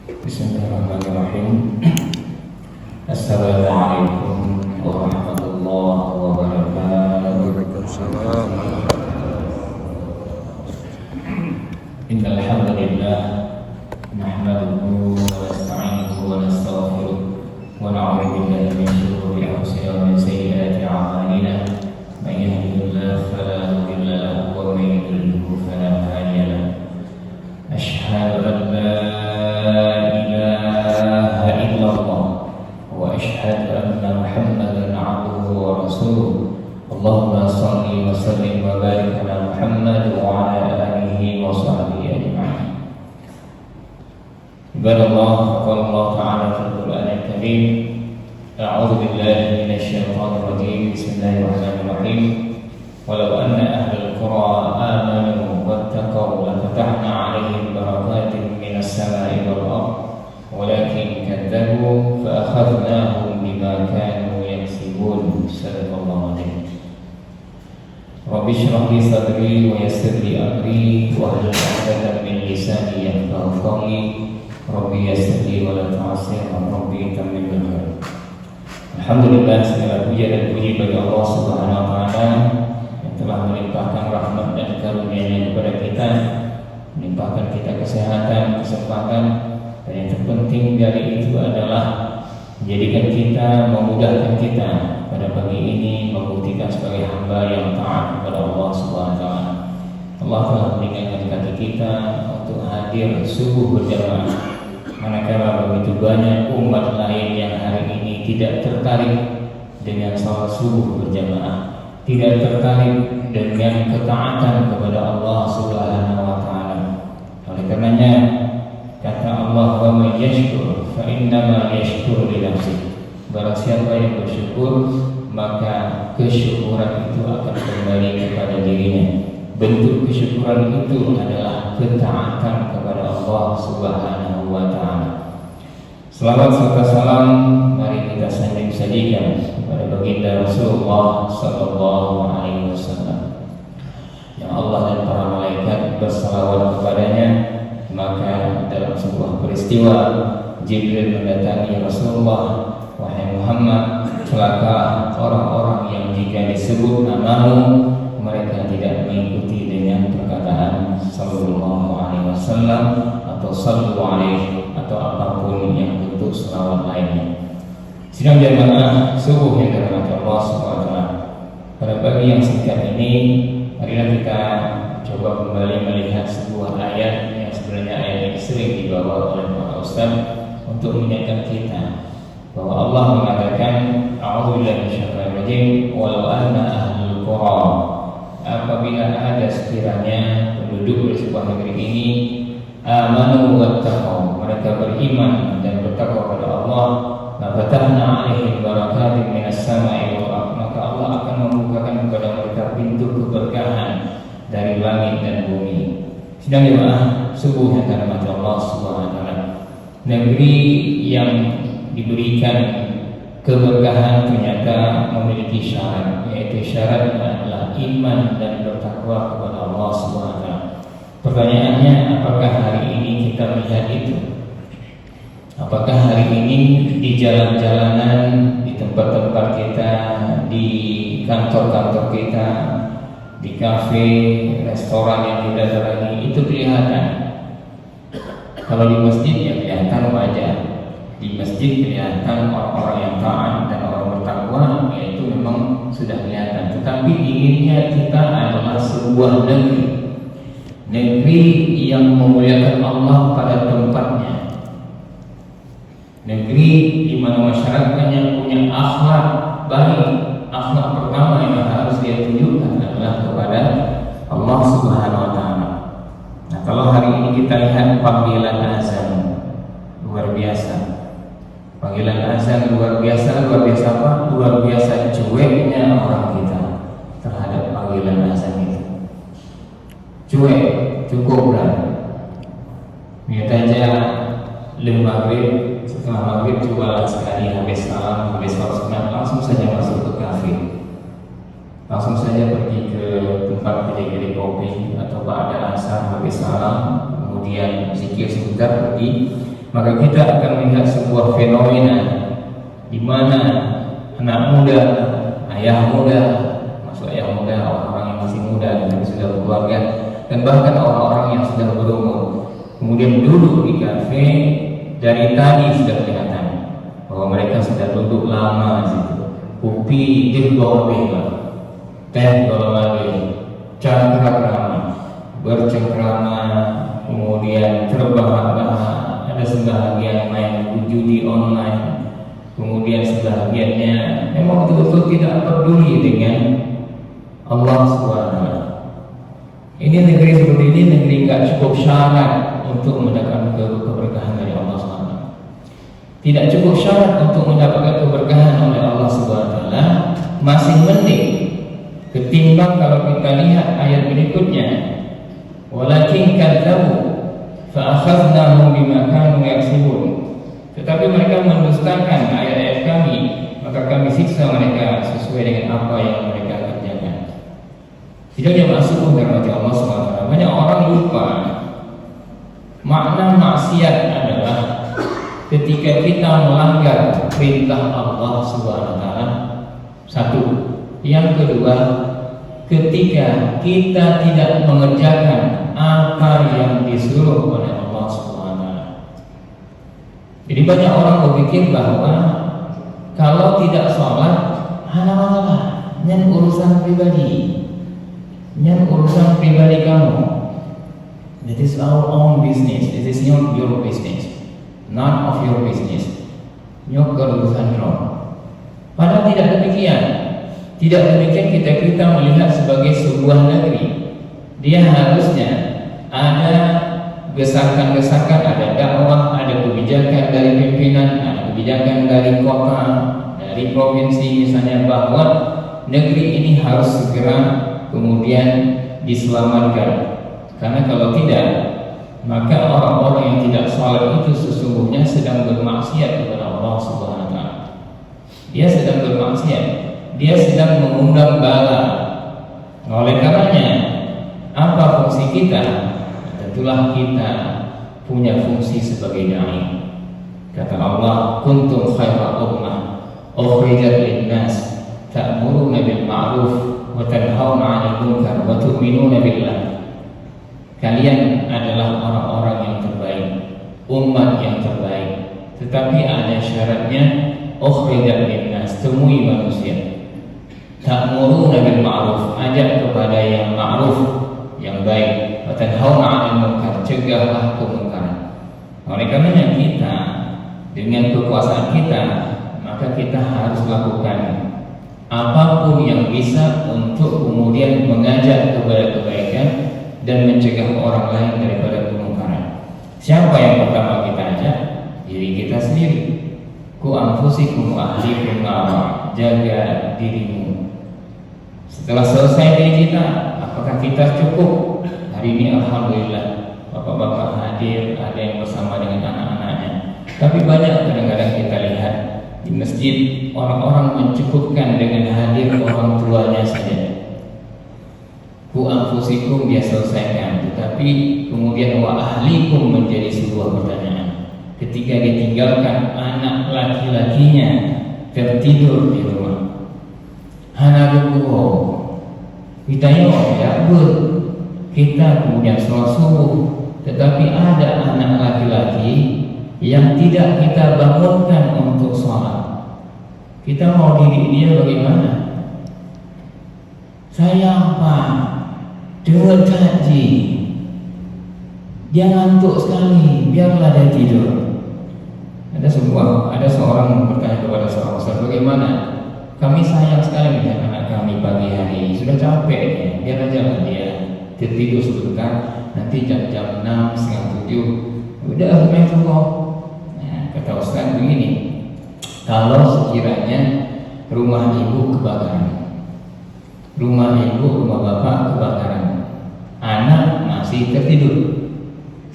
Bismillahirrahmanirrahim. Assalamualaikum warahmatullahi wabarakatuh. Waalaikumsalam. Innal hamdalillah nahmaduhu wa nasta'inuhu wa nastaghfiruh wa na'udzu billahi min shururi anfusina wa min sayyiati a'malina. May yahdihillahu fala mudilla lahu wa may yudlilhu fala hadiya lahu. Asyhadu an la ilaha illallah wa asyhadu anna Muhammadan 'abduhu wa rasuluh. Allahumma shalli wa sallim wa barik ala Muhammad wa ala alihi wa sahbihi ajma'in. Ibadallah, qala Allah ta'ala fil Qur'anil Karim, a'udzu billahi minasy syaithanir rajim. Bismillahirrahmanirrahim. Walau anna ahlal qura amanu wattaqaw lafatahna 'alaihim barakatin minas sama'i wal ardh walakin kadzabu fa akhadnahum bima kanu yaksibun. Sadaqallahu alaihi. Rabbi shrah li sadri wa yassir li amri wahlul 'uqdatam min lisani yafqahu qawli. Rabbi yassir li wa la tu'assir, Rabbi tammim bil khair. Alhamdulillah, segala puja dan puji bagi Allah Subhanahu wa taala yang telah melimpahkan rahmat dan karunia-Nya kepada kita, melimpahkan kita kesehatan, kesempatan, dan yang terpenting dari itu adalah menjadikan kita, memudahkan kita pada pagi ini membuktikan sebagai hamba yang taat kepada Allah Subhanahu wa taala. Allah telah meninggalkan hati kita untuk hadir subuh berjamaah, manakala begitu banyak umat lain yang hari ini tidak tertarik dengan salat subuh berjamaah, tidak tertarik dengan ketaatan kepada Allah Subhanahu wa taala. Oleh karenanya kata Allah, wa may yashkur fa innama yashkuru li nafsihi. Barang siapa yang bersyukur, maka kesyukuran itu akan kembali kepada dirinya. Bentuk kesyukuran itu adalah ketaatan kepada Allah Subhanahu wa taala. Selawat serta salam mari kita sajikan kepada baginda Rasulullah sallallahu alaihi wasallam. Yang Allah dan para malaikat bersalawat kepadanya. Maka dalam sebuah peristiwa Jibril mendatangi Rasulullah, wahai Muhammad, celaka orang-orang yang jika disebut namamu mereka tidak mengikuti dengan perkataan sallallahu alaihi wasallam atau sallu alaihi atau apapun yang bentuk selawat lainnya. Sidang jamaah subuh yang dirahmati Allah Subhanahu wa taala, pada pagi yang singkat ini marilah kita coba kembali melihat sebuah ayat yang sebenarnya ayat ini sering dibawa oleh para ustaz untuk mengingatkan kita bahwa Allah mengatakan, a'udzubillahi minasyaitonir rajim, walau anna ahlul qura, apabila ada sekiranya penduduk di sebuah negeri ini amanu wattaqaw, mereka beriman dan bertakwa kepada Allah, lafatahna 'alaihim barakatin minas sama'i wal ardh, maka Allah akan membukakan kepada mereka pintu keberkahan dari langit dan bumi. Sedang jemaah subuh yang dirahmati Allah Subhanahu wa taala, negeri yang diberikan keberkahan ternyata memiliki syarat, yaitu syaratnya adalah iman dan bertakwa kepada Allah Subhanahu wa taala. Pertanyaannya, apakah hari ini kita melihat itu? Apakah hari ini di jalan-jalanan, di tempat-tempat kita, di kantor-kantor kita, di kafe, restoran yang tidak terlalu itu kelihatan? Kalau di masjid ya kelihatan wajah. Di masjid kelihatan orang-orang yang taat dan orang bertakwa, yaitu memang sudah kelihatan. Tetapi inginnya kita adalah sebuah negeri yang memuliakan Allah pada tempatnya, negeri di mana masyarakatnya punya akhlak baik. Akhlak pertama yang harus dia tunjukkan adalah kepada Allah Subhanahu wa taala. Nah, kalau hari ini kita lihat panggilan azan luar biasa. Panggilan azan luar biasa apa? Luar biasa cueknya orang kita terhadap panggilan azan itu. Cuek, cukup lah. Lihat aja maghrib, setelah maghrib coba sekali habis salam, habis sholat sunat langsung saja masuk ke kafe, langsung saja pergi ke tempat kedai kopi atau ada asar habis salam, kemudian zikir sebentar pergi maka kita akan melihat sebuah fenomena di mana anak muda, ayah muda, maksud ayah muda orang-orang yang masih muda tapi sudah berkeluarga, dan bahkan orang-orang yang sudah berumur, kemudian duduk di kafe. Dari tadi sudah kelihatan bahwa mereka sudah duduk lama di situ. Kopi dirbawa teh golongan cengkrama, bercengkrama, kemudian terbahak-bahak. Ada sebahagian main judi online, kemudian sebahagiannya memang betul-betul tidak peduli dengan Allah SWT. Ini negeri seperti ini negeri nggak cukup syarat untuk mendapatkan keberkahan dari Allah SWT. Tidak cukup syarat untuk mendapatkan keberkahan oleh Allah SWT, masih mending ketimbang kalau kita lihat ayat berikutnya, walakin kadzabu fa akhadnahum bima kanu yaksibun. Tetapi mereka mendustakan ayat-ayat kami, maka kami siksa mereka sesuai dengan apa yang mereka kerjakan. Tidak masuk dalam Allah SWT. Banyak orang lupa makna maksiat adalah ketika kita melanggar perintah Allah SWT. Satu. Yang kedua, ketika kita tidak mengerjakan apa yang disuruh oleh Allah SWT. Jadi banyak orang berpikir bahwa kalau tidak sholat, hana-hana, nyan urusan pribadi, nyan urusan pribadi kamu. That is our own business. It is not your business. None of your business. Nyok urusan kamu. Padahal tidak demikian. Tidak demikian kita melihat sebagai sebuah negeri. Dia harusnya ada gesakan-gesakan, ada dakwah, ada kebijakan dari pimpinan, ada kebijakan dari kota, dari provinsi misalnya, bahwa negeri ini harus segera kemudian diselamatkan. Karena kalau tidak, maka orang-orang yang tidak sholat itu sesungguhnya sedang bermaksiat kepada Allah Subhanahu wa Ta'ala. Dia sedang bermaksiat, dia sedang mengundang bala. Oleh karenanya, apa fungsi kita? Tentulah kita punya fungsi sebagai dai. Kata Allah, kuntum khaira ummah ukhrijat lin-nas ta'muruna bil ma'ruf wa tanhauna 'anil munkar wa tu'minuna billah. Kalian adalah orang-orang yang terbaik, umat yang terbaik. Tetapi ada syaratnya, ukhrijat lin-nas, temui manusia. Ta'muruna bil ma'ruf, ajak kepada yang ma'ruf, yang baik. Wa tanhauna 'anil munkar, cegahlah kemungkaran. Oleh karenanya kita dengan kekuasaan kita, maka kita harus lakukan apapun yang bisa untuk kemudian mengajak kepada kebaikan dan mencegah orang lain daripada kemungkaran. Siapa yang pertama kita ajak? Diri kita sendiri. Ku anfusikum ahlikum nara, jaga dirimu. Setelah selesai diri kita, apakah kita cukup? Hari ini alhamdulillah bapak-bapak hadir, ada yang bersama dengan anak-anaknya. Tapi banyak kadang-kadang kita lihat di masjid orang-orang mencukupkan dengan hadir orang tuanya saja. Ku anfusikum dia selesaikan, tetapi kemudian wa ahlikum menjadi sebuah pertanyaan. Ketika ditinggalkan anak laki-lakinya tertidur di rumah, hanadukuho Hitayo yakbut, kita kemudian sholat subuh, tetapi ada anak laki-laki yang tidak kita bangunkan untuk sholat. Kita mau didik dia bagaimana? Saya apa? Dengar kaji, dia ngantuk sekali, biarlah dia tidur. Ada seorang bertanya kepada seorang ustaz, bagaimana? Kami sayang sekali melihat anak kami pagi hari, sudah capek ya, biar aja lah dia tertidur sebentar, nanti jam 6, setengah 7, udah main kok. Nah, kata ustaz begini, kalau sekiranya rumah ibu kebakaran, rumah ibu, rumah bapak kebakaran, anak masih tertidur,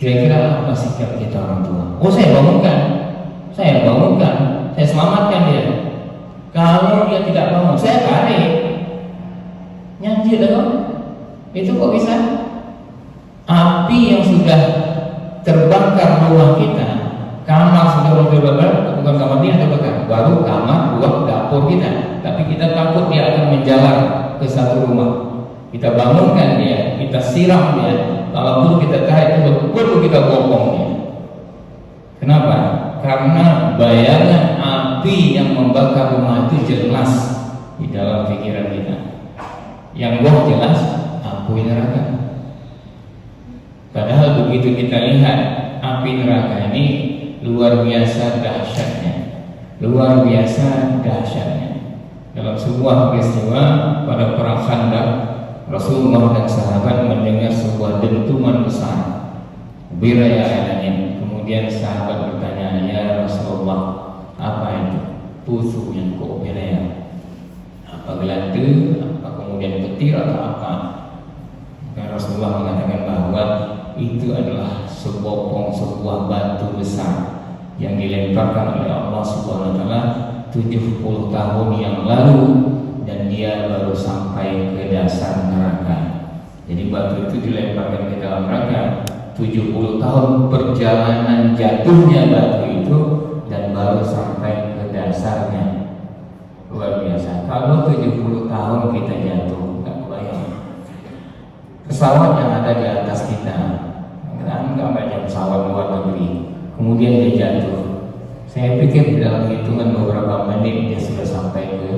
kira-kira apa sikap kita orang tua? Oh, saya bangunkan, saya selamatkan dia. Kalau dia tidak bangun, saya tarik, nyanyi dong. Itu kok bisa? Api yang sudah terbakar rumah kita, Kamar sudah berbeda, bukan kamar dia ada bahkan baru kamar, ruang dapur kita. Tapi kita takut dia akan menjalar ke satu rumah. Kita bangunkan dia, kita siram dia. Kalaupun kita tarik perlu kita bopong dia. Kenapa? Karena bayangan api yang membakar rumah itu jelas di dalam pikiran kita. Yang jelas api neraka. Padahal begitu kita lihat api neraka ini luar biasa dahsyatnya. Luar biasa dahsyatnya. Dalam sebuah peristiwa pada perang Khandaq, Rasulullah dan sahabat mendengar sebuah dentuman besar. Biraya alamin. Kemudian sahabat bertanya, "Ya Rasulullah, apa itu? Pusu yang kau biraya? Apa geladu? Apa kemudian petir atau apa?" Dan Rasulullah mengatakan bahwa itu adalah sebuah batu besar yang dilemparkan oleh Allah Subhanahu wa taala 70 tahun yang lalu, dan dia baru sampai ke dasar neraka. Jadi batu itu dilemparkan ke dalam neraka 70 tahun perjalanan jatuhnya batu itu, dan baru sampai ke dasarnya. Luar biasa. Kalau 70 tahun kita jatuh, nggak kebayang. Pesawat yang ada di atas kita, nggak banyak pesawat luar negeri, kemudian dia jatuh. Saya pikir dalam hitungan beberapa menit dia sudah sampai ke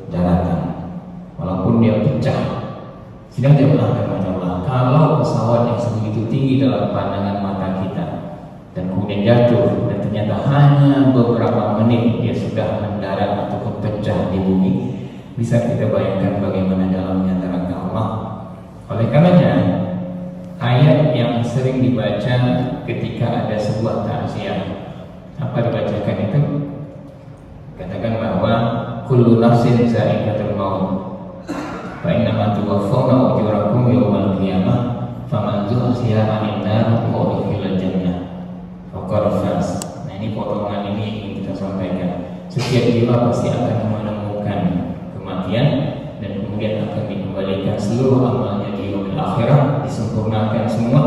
daratan, walaupun dia pecah. Sidang jemaah Allah, kalau pesawat yang sebegitu tinggi dalam pandangan mata kita dan kemudian jatuh, dan ternyata hanya beberapa menit dia sudah mendarat ataupun pecah di bumi, bisa kita bayangkan bagaimana dalamnya neraka Allah. Oleh karenanya, ayat yang sering dibaca ketika ada sebuah takziah, apa dibacakan itu? Katakan bahwa kullu nafsin za'iqatul maut, fa innama tuwaffawna ujurakum yawmal qiyamah, faman zuhziha 'anil nar wa udkhilal jannah faqad faz. Nah, ini potongan ini yang kita sampaikan. Setiap jiwa pasti akan menemukan kematian, dan kemudian akan dikembalikan seluruh amalnya di yaumil akhirah, disempurnakan semua.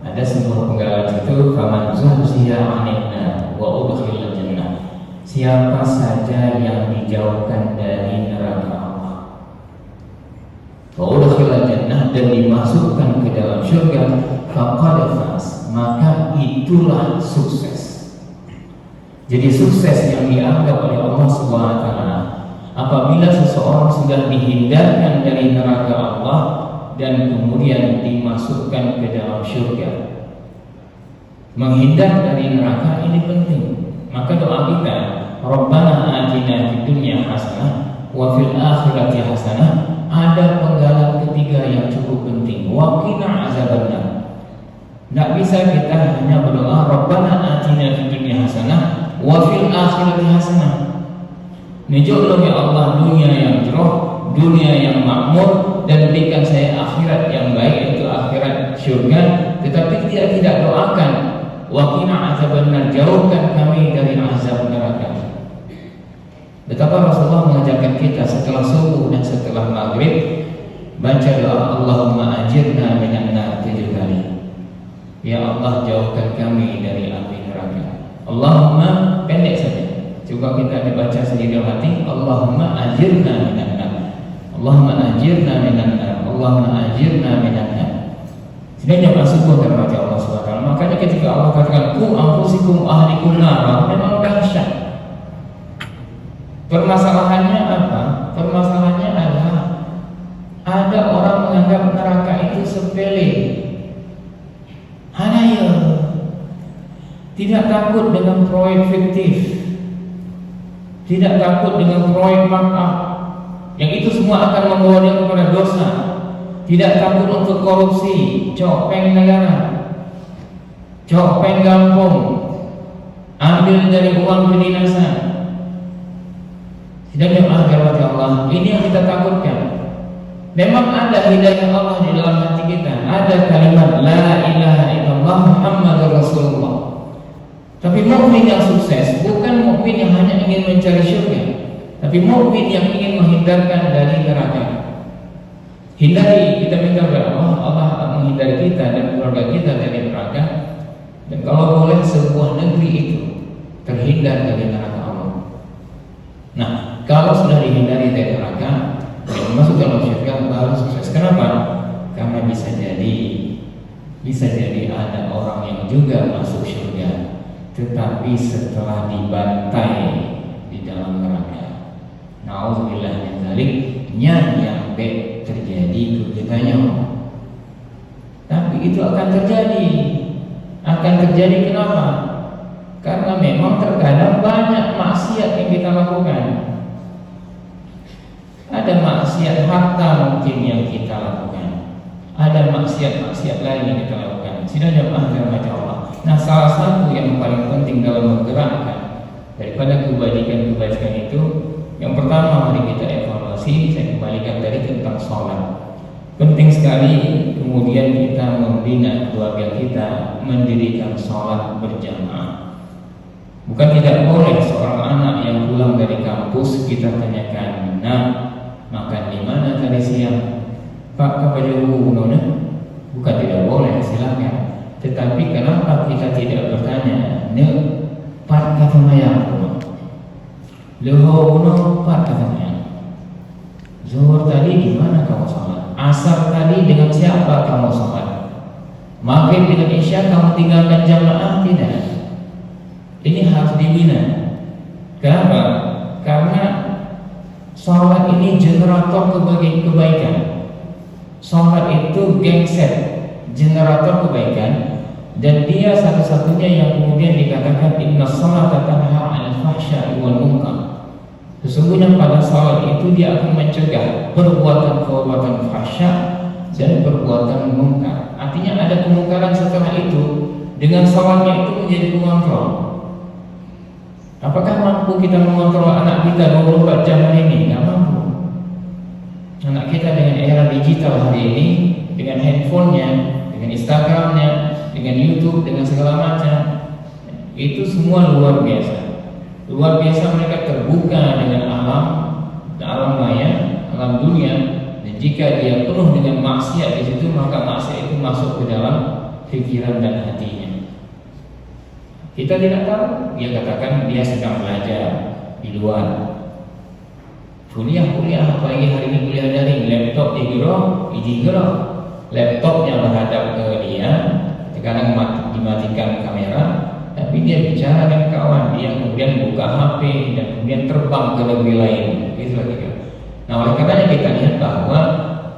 Ada sebuah penggalan itu, faman zuhziha 'anil nar wa udkhilal jannah. Siapa saja yang dijauhkan dari neraka Allah, wa udkhilal jannah, dan dimasukkan ke dalam surga, faqad faz, maka itulah sukses. Jadi sukses yang dianggap oleh Allah Subhanahu wa taala apabila seseorang sudah dihindarkan dari neraka Allah dan kemudian dimasukkan ke dalam surga. Menghindar dari neraka ini penting. Maka doa kita, Rabbana atina fid dunya hasanah wa fil akhirati hasanah, ada penggalan ketiga yang cukup penting, wa qina azabannar. Tidak bisa kita hanya berdoa Rabbana atina fid dunya hasanah wa fil akhirati hasanah. Nijuklah ya Allah dunia yang cerah, dunia yang makmur, dan berikan saya akhirat yang baik, yaitu akhirat surga. Tetapi tidak doakan wa qina azabannar, jauhkan kami dari azab neraka. Betapa Rasulullah mengajarkan kita setelah subuh dan setelah maghrib baca doa Allahumma ajirna minan nar 7 kali. Ya Allah, jauhkan kami dari api neraka. Allahumma, pendek saja, coba kita dibaca sendiri dalam hati, Allahumma ajirna minan nar, Allahumma ajirna minan nar, Allahumma ajirna minan nar. Sebenarnya masuk terhadap Allah SWT. Makanya ketika Allah katakan ku anfusikum ahlikum nar, memang dahsyat. Permasalahannya apa? Permasalahannya adalah ada orang menganggap neraka itu sepele. Hanaya, tidak takut dengan proyek fiktif, tidak takut dengan proyek markup, yang itu semua akan membawa dia kepada dosa. Tidak takut untuk korupsi, copeng negara, copeng kampung, ambil dari uang kedinasan. Tidak ada Allah. Ini yang kita takutkan. Memang ada hidayah Allah di dalam hati kita, ada kalimat la ilaha illallah Muhammadur Rasulullah. Tapi mukmin yang sukses bukan mukmin yang hanya ingin mencari surga, tapi mukmin yang ingin menghindarkan dari neraka. Hindari, kita minta kepada Allah, Allah menghindari kita dan keluarga kita dari neraka. Dan kalau boleh sebuah negeri itu terhindar dari neraka Allah. Nah, kalau sudah dihindari dari neraka dan masuk dalam surga baru sukses. Kenapa? Karena bisa jadi ada orang yang juga masuk surga, tetapi setelah dibantai di dalam neraka. Nauzubillah min dzalik, yang terjadi kegiatannya. Tapi itu akan terjadi. Kenapa? Karena memang terkadang banyak maksiat yang kita lakukan. Ada maksiat harta mungkin yang kita lakukan. Ada maksiat-maksiat lain yang kita lakukan. Sidang jamaah dirahmati Allah. Nah, salah satu yang paling penting dalam menggerakkan daripada kebaikan itu, yang pertama mari kita evaluasi. Saya kembalikan tadi tentang sholat. Penting sekali kemudian kita membina keluarga kita mendirikan sholat berjamaah. Bukan tidak boleh seorang anak yang pulang dari kampus kita tanyakan, "Nah, makan di mana tadi siang?" "Pak, kepada nona." Bukan tidak boleh, silakan. Tetapi kenapa kita tidak bertanya, "Ne, Pak kata mayang rumah. Leho uno Pak kata mayang. Zuhur tadi di mana kamu sholat? Asar tadi dengan siapa kamu sholat? Maghrib dengan Isya kamu tinggalkan jamaah tidak?" Ini harus dibina. Kenapa? Karena sholat ini generator kebaikan. Sholat itu genset, generator kebaikan, dan dia satu-satunya yang kemudian dikatakan inna sholata tanha 'anil fahsya'i wal munkar. Sesungguhnya pada sholat itu dia akan mencegah perbuatan fahsya dan perbuatan munkar. Artinya ada kemungkaran setelah itu, dengan sholatnya itu menjadi pengontrol. Apakah mampu kita mengontrol anak kita 24 jam hari ini? Tidak mampu. Anak kita dengan era digital hari ini, dengan handphonenya, dengan Instagramnya, dengan YouTube, dengan segala macam, itu semua luar biasa. Luar biasa mereka terbuka dengan alam maya, alam dunia, dan jika dia penuh dengan maksiat di situ, maka maksiat itu masuk ke dalam pikiran dan hatinya. Kita tidak tahu, dia katakan dia sedang belajar di luar. Kuliah, apalagi hari ini kuliah daring, laptop digero, laptopnya menghadap ke dia, kadang dimatikan kamera, tapi dia bicara dengan kawan, dia kemudian buka HP dan kemudian terbang ke negeri lain. Itulah kira. Nah, oleh karenanya kita lihat bahwa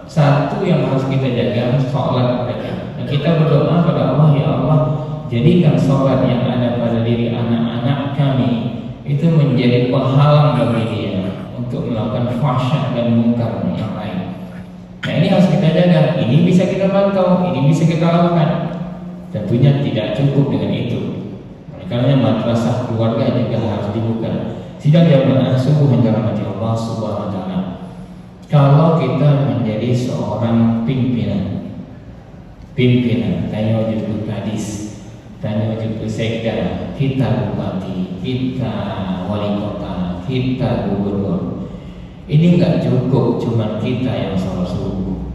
satu yang harus kita jaga sholat mereka. Dan kita berdoa pada Allah, ya Allah, jadikan sholat yang ada pada diri anak-anak kami itu menjadi penghalang bagi dia untuk melakukan fahsya dan munkar yang lain. Nah, ini harus kita jaga. Ini bisa kita pantau, ini bisa kita lakukan. Tentunya tidak cukup dengan itu. Karena madrasah keluarga juga harus dibuka. Sidang jamaah subuh yang dirahmati Allah Subhanahu wa taala. Kalau kita menjadi seorang pimpinan, tanya wajib kadis, tanya wajib sekda, kita bupati, kita wali kota, kita gubernur. Ini enggak cukup cuma kita yang sholat subuh.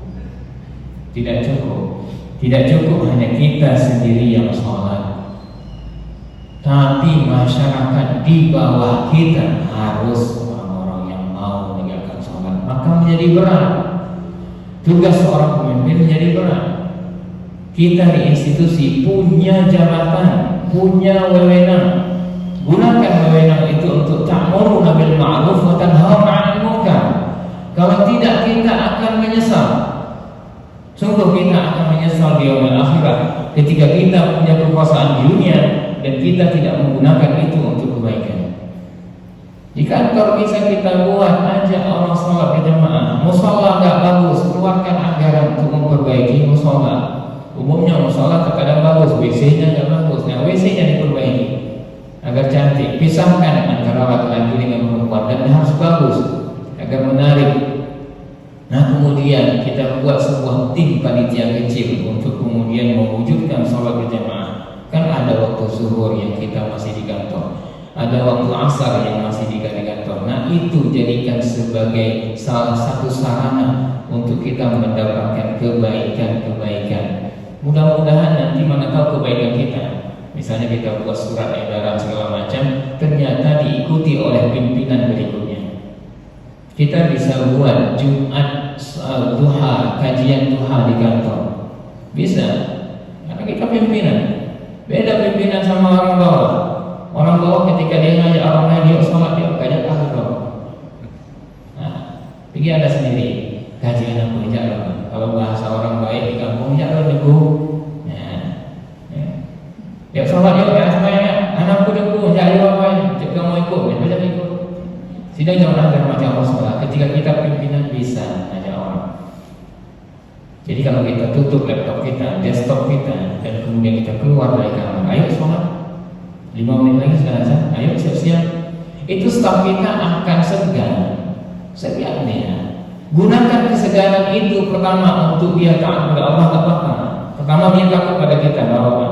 Tidak cukup hanya kita sendiri yang sholat. Tapi masyarakat di bawah kita harus orang-orang yang mau menegakkan sholat. Maka menjadi berat. Tugas seorang pemimpin menjadi berat. Kita di institusi punya jabatan, punya wewenang. Gunakan wewenang itu untuk ta'muruna bil ma'ruf wa tanhauna 'anil munkar. Kalau tidak, kita akan menyesal. Sungguh kita akan menyesal di yaumil akhirat ketika kita punya kekuasaan di dunia dan kita tidak menggunakan itu untuk kebaikan. Jika kalau bisa kita buat aja orang sholat berjamaah, musola nggak bagus, keluarkan anggaran untuk memperbaiki musola. Umumnya musola terkadang bagus, WC-nya nggak bagus. Nah, WC-nya diperbaiki agar cantik. Pisahkan antara laki-laki dengan perempuan dan harus bagus agar menarik. Nah, kemudian kita buat sebuah tim panitia kecil untuk kemudian mewujudkan sholat berjamaah. Kan ada waktu zuhur yang kita masih di kantor, ada waktu asar yang masih di kantor. Nah, itu jadikan sebagai salah satu sarana untuk kita mendapatkan kebaikan. Mudah-mudahan nanti mana tahu kebaikan kita. Misalnya kita buat surat edaran segala macam, ternyata Kita bisa buat Jumat duha, kajian duha di kantor. Bisa, karena kita pimpinan. Beda pimpinan sama orang bawah. Orang bawah ketika dia ngajak orang lain, dia sholat, dia ngajak ahli bawah. Nah, pergi Anda sendiri, kajian aku ajak orang. Kalau bahasa orang baik di kampung, ajak orang nego. Dia sholat yuk, ya semuanya. Anakku nego, ajak dia apa? Jika mau ikut, dia ikut. Sidang jangan ada macam Allah sholat. Ketika kita pimpinan bisa ajak orang. Jadi kalau kita tutup laptop kita, desktop kita, dan kemudian kita keluar dari kamar, ayo sholat. 5 menit lagi sudah azan, ayo siap-siap. Itu staf kita akan segan dia. Gunakan kesegaran itu pertama untuk dia taat kepada Allah, tak apa-apa. Pertama dia takut pada kita, tak apa-apa.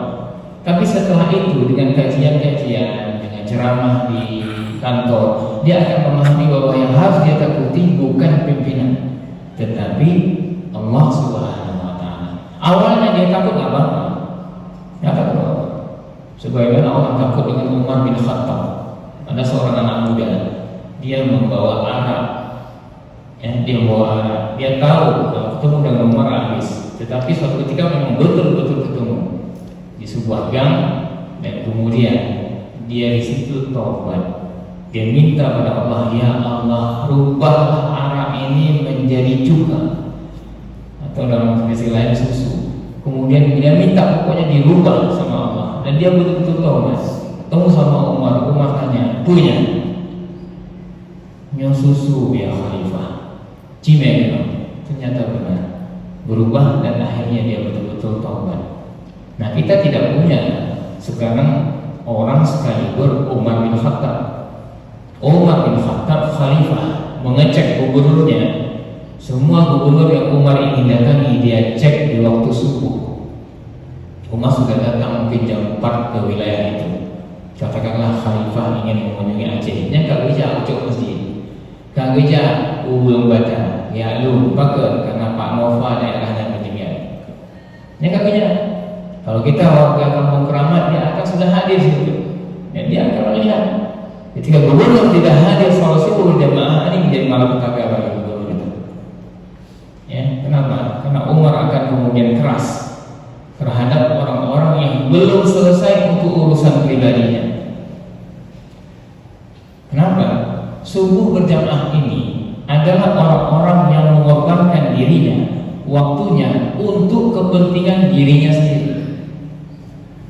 Tapi setelah itu dengan kajian-kajian, dengan ceramah di kantor, dia akan memahami bahwa yang harus dia takuti bukan pimpinan, tetapi Allah Subhanahu wa Ta'ala. Awalnya dia takut apa? Ya takut apa? Sebagaimana orang takut dengan Umar bin Khattab. Ada seorang anak muda, dia membawa arak. Ya, dia membawa arak. Dia tahu kalau ketemu dengan Umar habis. Tetapi suatu ketika memang betul-betul ketemu di sebuah gang, dan kemudian dia di situ taubat. Dia minta pada Allah, ya Allah, rubahlah arak ini menjadi cuka, atau dalam versi lain susu. Kemudian dia minta pokoknya dirubah sama Allah. Dan dia betul-betul tahu, Mas. Ketemu sama Umar tanya, punya susu ya Khalifah. Cime, ternyata benar. Berubah dan akhirnya dia betul-betul taubat. Nah, kita tidak punya sekarang orang sekaliber Umar bin Khattab. Umar bin Khattab Khalifah mengecek gubernurnya. Semua gubernur yang Umar ingin datangi dia cek di waktu subuh. Umar sudah datang mungkin jam 4 ke wilayah itu. Katakanlah Khalifah ingin mengunjungi Aceh. Nya Kak Geja ucap masjid. Kak Geja ulung baca. Ya lu pakai karena Pak Nova daerahnya penjemian. Nya Kak Geja. Kalau kita warga kampung Keramat, dia akan sudah hadir situ. Dan dia akan melihat. Ketika gubernur tidak hadir sholat subuh jamaah, ini menjadi malapetaka bagi gubernur itu. Ya, kenapa? Karena Umar akan kemudian keras terhadap orang-orang yang belum selesai untuk urusan pribadinya. Kenapa? Subuh berjamaah ini adalah orang-orang yang mengorbankan dirinya, waktunya untuk kepentingan dirinya sendiri.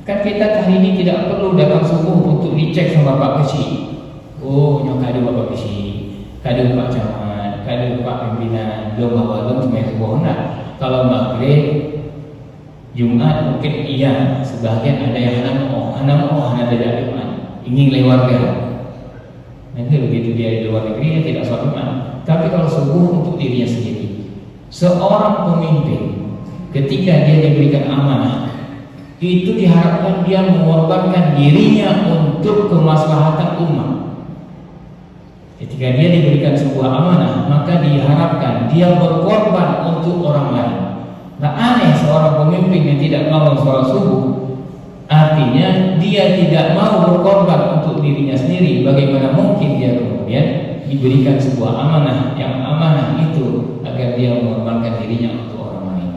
Kan kita hari ini tidak perlu datang subuh untuk dicek sama Pak Kesi. Oh, nyok ada Bapak Kesi, ada Pak Camat, ada Pak Pimpinan, belum bawa cuma subuh. Nah, kalau maghrib Jumat mungkin iya, sebagian ada yang hana tidak Jumat, ingin lewat warga. Nanti begitu dia di luar negeri dia tidak sholat Jumat. Tapi kalau subuh untuk dirinya sendiri. Seorang pemimpin ketika dia diberikan amanah, itu diharapkan dia mengorbankan dirinya untuk kemaslahatan umat. Ketika dia diberikan sebuah amanah, maka diharapkan dia berkorban untuk orang lain. Nah, aneh seorang pemimpin yang tidak mau sholat subuh, artinya dia tidak mau berkorban untuk dirinya sendiri. Bagaimana mungkin dia kemudian diberikan sebuah amanah, yang amanah itu agar dia mengorbankan dirinya untuk orang lain.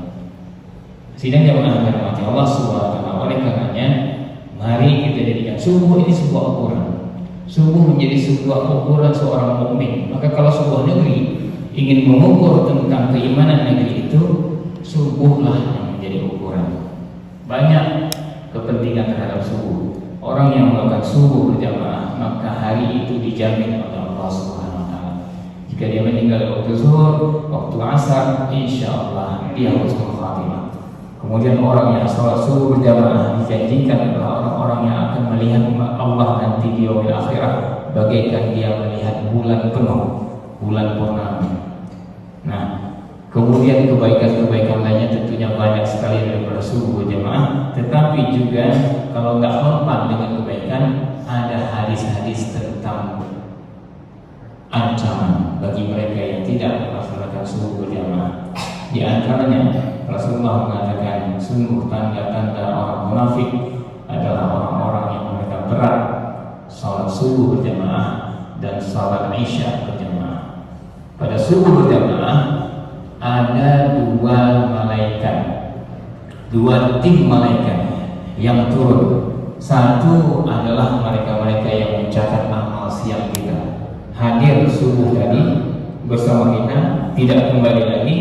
Sidang jamaah dirahmati Allah Subhanahu wa Ta'ala. Oleh karenanya, mari kita jadikan subuh ini sebuah ukuran. Subuh menjadi sebuah ukuran seorang mukmin. Maka kalau sebuah negeri ingin mengukur tentang keimanan negeri itu, subuhlah yang menjadi ukuran. Banyak kepentingan terhadap subuh. Orang yang melakukan subuh berjamaah, maka hari itu dijamin oleh Allah Subhanahu wa Ta'ala. Jika dia meninggal waktu zuhur, waktu asar, insya Allah dia husnul khatimah. Kemudian orang yang sholat subuh berjamaah dijanjikan adalah orang-orang yang akan melihat Allah nanti di yaumil akhirah bagaikan dia melihat bulan penuh, bulan purnama. Nah, kemudian kebaikan-kebaikan lainnya tentunya banyak sekali daripada subuh berjamaah. Tetapi juga kalau nggak mempan dengan kebaikan, ada hadis-hadis tentang ancaman bagi mereka yang tidak melaksanakan subuh berjamaah. Di antaranya Rasulullah mengatakan sungguh tanda-tanda orang munafik adalah orang-orang yang mereka berat salat subuh berjamaah dan salat isya berjamaah. pada subuh berjamaah ada dua malaikat, dua tim malaikat yang turun. Satu adalah mereka-mereka yang mencatat amal siang kita, hadir subuh tadi bersama kita, tidak kembali lagi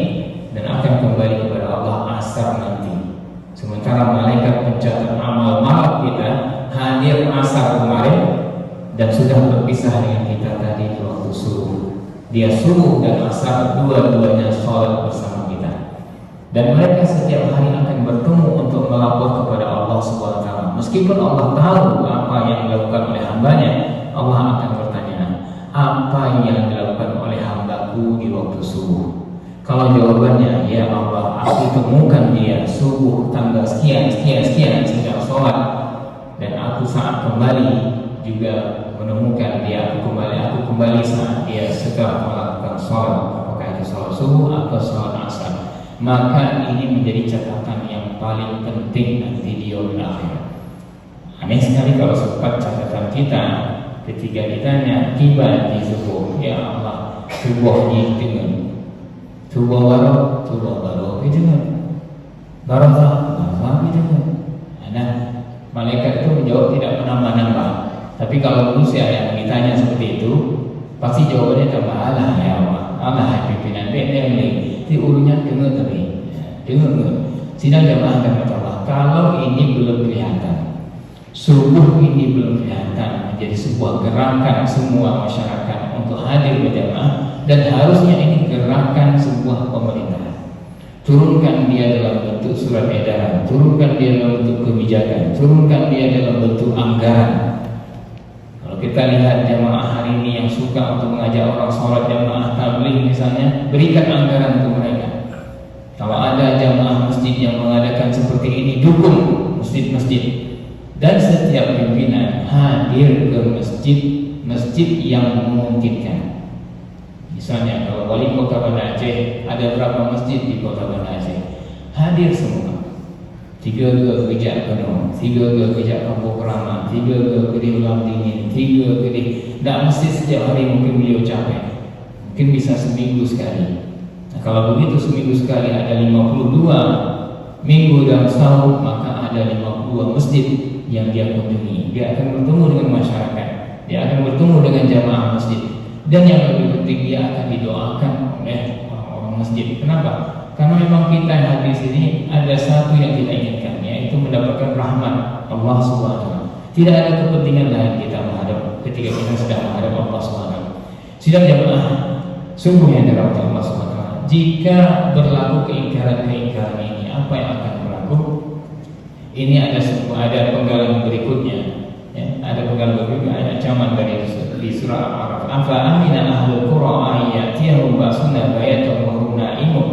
dan akan kembali kepada Allah asar nanti. Sementara malaikat pencatat amal malam kita hadir asar kemarin dan sudah berpisah dengan kita tadi di waktu subuh. Dia subuh dan asar dua-duanya sholat bersama kita. Dan mereka setiap hari akan bertemu untuk melapor kepada Allah SWT. Meskipun Allah tahu apa yang dilakukan oleh hambanya, Allah akan bertanya, apa yang dilakukan oleh hambaku di waktu subuh? Kalau jawabannya, ya Allah, aku temukan dia subuh tanggal sekian sedang sholat, dan aku saat kembali juga menemukan dia, aku kembali saat dia sedang melakukan sholat, apakah itu sholat subuh atau sholat asar, maka ini menjadi catatan yang paling penting nanti di yaumil akhir. Aneh sekali kalau sempat catatan kita ketika ditanya tiba di subuh, ya Allah, subuh di dengan subuh baru itu kan barakah itu kan. Nah, malaikat itu menjawab tidak menambah-nambah. Tapi kalau manusia yang ditanya seperti itu, pasti jawabannya tambah Allah ya Allah pimpinan BNM di urunya dengar tadi, dengar. Sidang jamaah dan Allah, kalau ini belum kelihatan, subuh ini belum kelihatan menjadi sebuah gerakan semua masyarakat untuk hadir berjamaah, dan harusnya ini gerakan sebuah pemerintah. Turunkan dia dalam bentuk surat edaran, turunkan dia dalam bentuk kebijakan, turunkan dia dalam bentuk anggaran. Kalau kita lihat jamaah hari ini yang suka untuk mengajak orang sholat jamaah tabligh misalnya, berikan anggaran untuk mereka. Kalau ada jamaah masjid yang mengadakan seperti ini, dukung masjid-masjid. Dan setiap pimpinan hadir ke masjid yang memungkinkan. Misalnya kalau wali kota Banda Aceh, ada berapa masjid di kota Banda Aceh, hadir semua. 3 ke Gejak Gunung, 3 ke Gejak Kampung Keramat, 3 ke Gede Ulang Dingin, 3 Gede. Tidak mesti setiap hari, mungkin beliau capek, mungkin bisa seminggu sekali. Nah, kalau begitu seminggu sekali ada 52 minggu dalam setahun, maka ada 52 masjid yang dia kunjungi. Dia akan bertemu dengan masyarakat, dia akan bertemu dengan jamaah masjid, dan yang lebih penting dia akan didoakan oleh orang-orang masjid. Kenapa? Karena memang kita yang hadir di sini ada satu yang kita inginkan, yaitu mendapatkan rahmat Allah SWT. Tidak ada kepentingan lain kita menghadap ketika kita sedang menghadap Allah SWT. Sidang jamaah sungguh yang dirahmati Allah SWT. Jika berlaku keingkaran ini, apa yang akan berlaku? Ini ada penggalan berikutnya, ya, ada penggalan berikutnya, ada ancaman dari di surah Al-A'raf. Afa amina ahlul qura ayatihum ba'suna bayatan wa hum na'imun.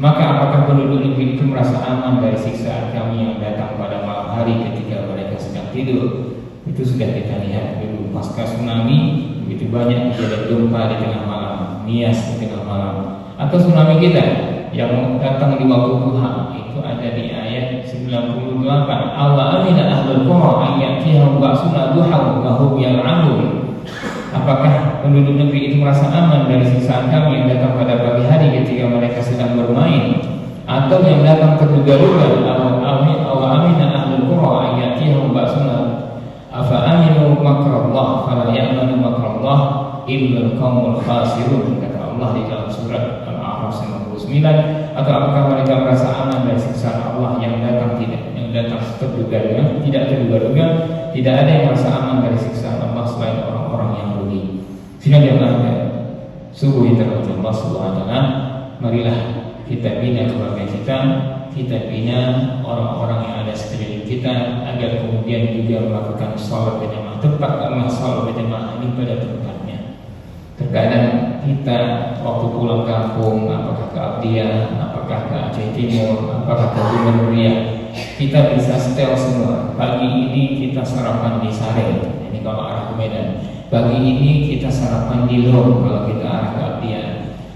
Maka apakah penduduk negeri itu merasa aman dari siksaan kami yang datang pada malam hari ketika mereka sedang tidur? Itu sudah kita lihat dulu pasca tsunami, begitu banyak kejadian gempa di tengah malam, nias di tengah malam, atau tsunami kita yang datang di waktu duha. Itu ada di ayat 98. Awa amina ahlul qura ayatihum ba'suna duha wa hum yal'abun. Apakah penduduk negeri itu merasa aman dari siksaan kami yang datang pada pagi hari ketika mereka sedang bermain, atau yang datang terduga-duga? Awa amina ahlul qura ayatihum ba'suna afa aminu makrallah fala ya'manu makrallah illa al-qaumul khasirun, kata Allah di dalam surat Al-A'raf 99. Atau apakah mereka merasa aman dari siksaan Allah yang datang terduga-duga? Tidak terduga-duga, tidak ada yang merasa aman dari siksaan Allah selain orang-orang yang rugi. Sehingga jamaah subuh yang dirahmati Allah SWT, marilah kita bina keluarga kita bina orang-orang yang ada sekeliling kita, agar kemudian juga melakukan sholat berjamaah. Tempatkanlah sholat berjamaah ini pada tempatnya. Terkadang kita waktu pulang kampung, apakah ke Abdian, apakah ke Aceh Timur, apakah ke Gunung Muria, kita bisa setel semua. Pagi ini kita sarapan di Sare, ini kalau arah ke Medan. Pagi ini kita sarapan di Lor kalau kita arah ke Abdian.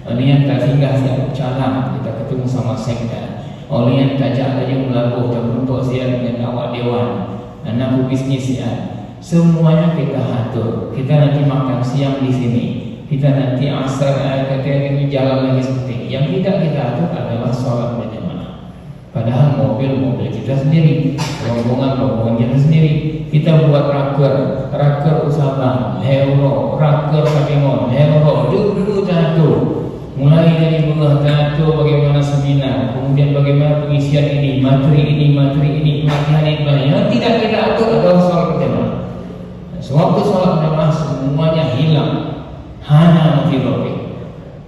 Olian tak singgah siap calang, kita ketemu sama sekda. Olian tak jalan aja melakukan terbentuk siap dengan awak dewan, dan aku bisnis siap. Semuanya kita atur. Kita nanti makan siang di sini. kita nanti asar ketika jalan lagi seperti ini. Yang tidak kita atur adalah sholat berjamaah. Padahal mobil kita sendiri, rombongan kita sendiri. Kita buat raker usaha, euro, raker Sakingon, euro, dulu jatuh. Mulai dari bunga jatuh, bagaimana seminar, kemudian bagaimana pengisian ini, materi ini, pelatihan ini. Yang tidak kita atur adalah sholat berjamaah. Sewaktu sholat berjamaah semuanya hilang. Hana mafirrofi.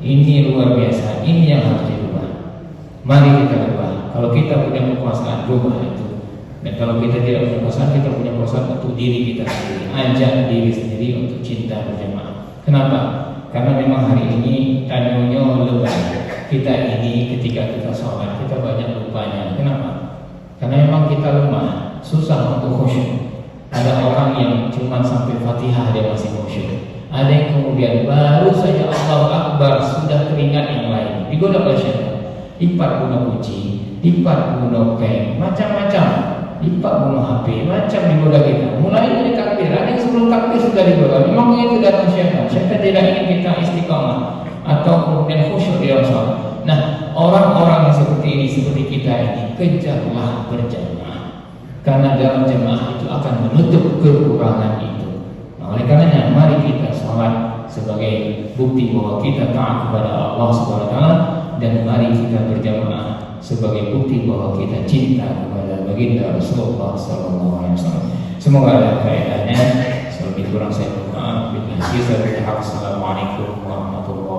Ini luar biasa. Ini yang harus dirubah. Mari kita rubah. Kalau kita punya kekuasaan, rubah itu. Dan kalau kita tidak punya kekuasaan, kita punya kekuasaan untuk diri kita sendiri. Ajak diri sendiri untuk cinta berjamaah. Kenapa? Karena memang hari ini tanyonya lebay. Kita ini ketika kita sholat, kita banyak lupanya. Kenapa? Karena memang kita lemah, susah untuk khusyuk. Ada orang yang cuma sampai Fatihah dia masih khusyuk. Ada yang kemudian baru saja Allahu Akbar sudah teringat yang lain, digoda oleh syaitan. Lipat guna kunci, lipat guna pen, macam-macam. Lipat guna HP, macam digoda kita. Mulai dari takbir, ada yang sebelum takbir sudah digoda. Memang itu datang syaitan. Syaitan tidak ingin kita istiqamah atau kemudian khusyuk di dalam sholat. Nah, orang-orang yang seperti ini, seperti kita ini, kejarlah berjamaah. Karena dalam jamaah itu akan menutup kekurangan itu. Oleh karenanya mari kita sholat sebagai bukti bahwa kita taat kepada Allah Subhanahu wa taala, dan mari kita berjamaah sebagai bukti bahwa kita cinta kepada baginda Rasulullah sallallahu alaihi wasallam. Semoga ada faedahnya. Selebih kurang saya mohon maaf. Assalamualaikum warahmatullahi wabarakatuh.